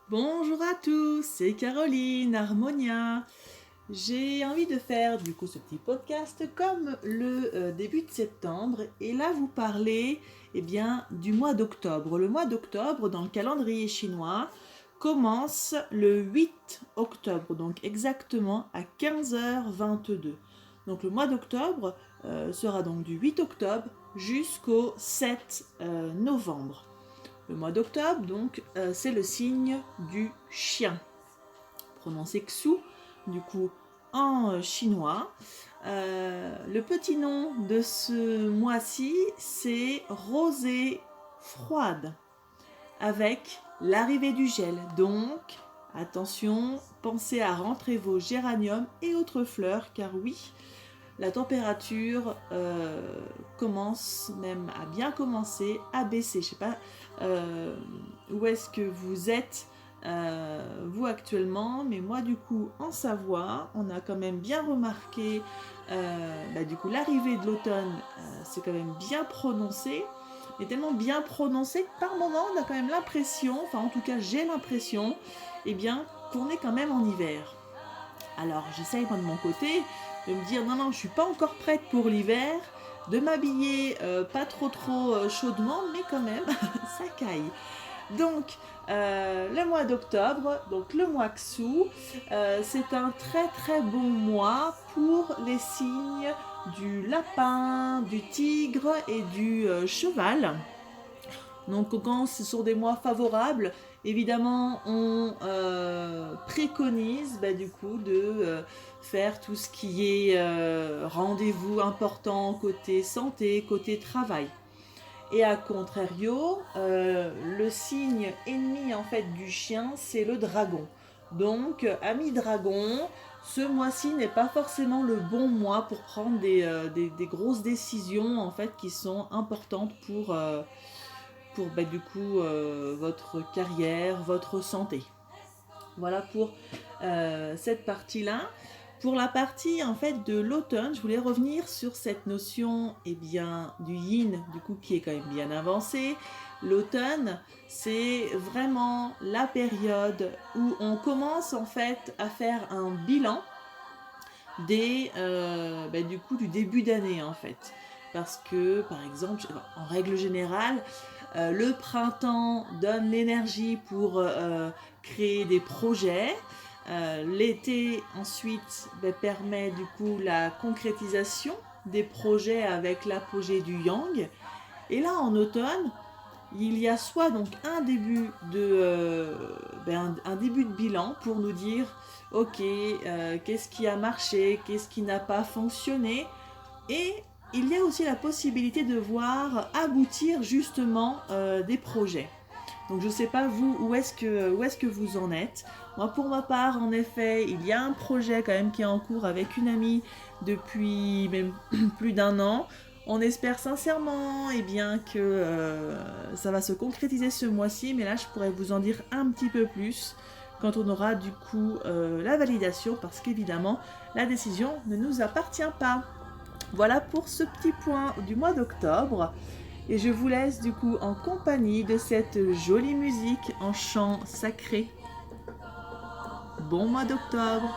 Bonjour à tous, c'est Caroline, Harmonia. J'ai envie de faire ce petit podcast comme le début de septembre et là vous parlez du mois d'octobre. Le mois d'octobre dans le calendrier chinois commence le 8 octobre, donc exactement à 15h22. Donc le mois d'octobre sera donc du 8 octobre jusqu'au 7 novembre. Le mois d'octobre, c'est le signe du chien, prononcé Xu, du coup, en chinois. Le petit nom de ce mois-ci, c'est rosée froide, avec l'arrivée du gel. Donc, attention, pensez à rentrer vos géraniums et autres fleurs, car oui, la température commence même à bien commencer à baisser. Je ne sais pas où est-ce que vous êtes vous actuellement, mais moi du coup en Savoie, on a quand même bien remarqué l'arrivée de l'automne, c'est quand même bien prononcé, mais tellement bien prononcé que par moment on a quand même l'impression, enfin en tout cas j'ai l'impression, qu'on est quand même en hiver. Alors j'essaye moi de mon côté de me dire non, je suis pas encore prête pour l'hiver, de m'habiller pas trop chaudement, mais quand même ça caille. Donc le mois d'octobre, donc le mois Xu, c'est un très bon mois pour les signes du lapin, du tigre et du cheval. Donc quand ce sont des mois favorables, évidemment on préconise de faire tout ce qui est rendez-vous important côté santé, côté travail. Et à contrario, le signe ennemi en fait du chien, c'est le dragon. Donc, ami dragon, ce mois-ci n'est pas forcément le bon mois pour prendre des grosses décisions en fait qui sont importantes pour votre carrière, votre santé. Voilà pour cette partie-là. Pour la partie en fait de l'automne, je voulais revenir sur cette notion du yin, du coup qui est quand même bien avancée. L'automne, c'est vraiment la période où on commence en fait à faire un bilan du début d'année en fait. Parce que par exemple, en règle générale, le printemps donne l'énergie pour créer des projets. L'été ensuite permet du coup la concrétisation des projets avec l'apogée du yang. Et là en automne, il y a soit donc un début de bilan pour nous dire ok, qu'est-ce qui a marché, qu'est-ce qui n'a pas fonctionné, et il y a aussi la possibilité de voir aboutir justement des projets. Donc je ne sais pas vous, où est-ce que vous en êtes. Moi pour ma part, en effet, il y a un projet quand même qui est en cours avec une amie depuis même plus d'un an. On espère sincèrement que ça va se concrétiser ce mois-ci, mais là je pourrais vous en dire un petit peu plus quand on aura du coup la validation, parce qu'évidemment la décision ne nous appartient pas. Voilà pour ce petit point du mois d'octobre. Et je vous laisse du coup en compagnie de cette jolie musique en chant sacré. Bon mois d'octobre!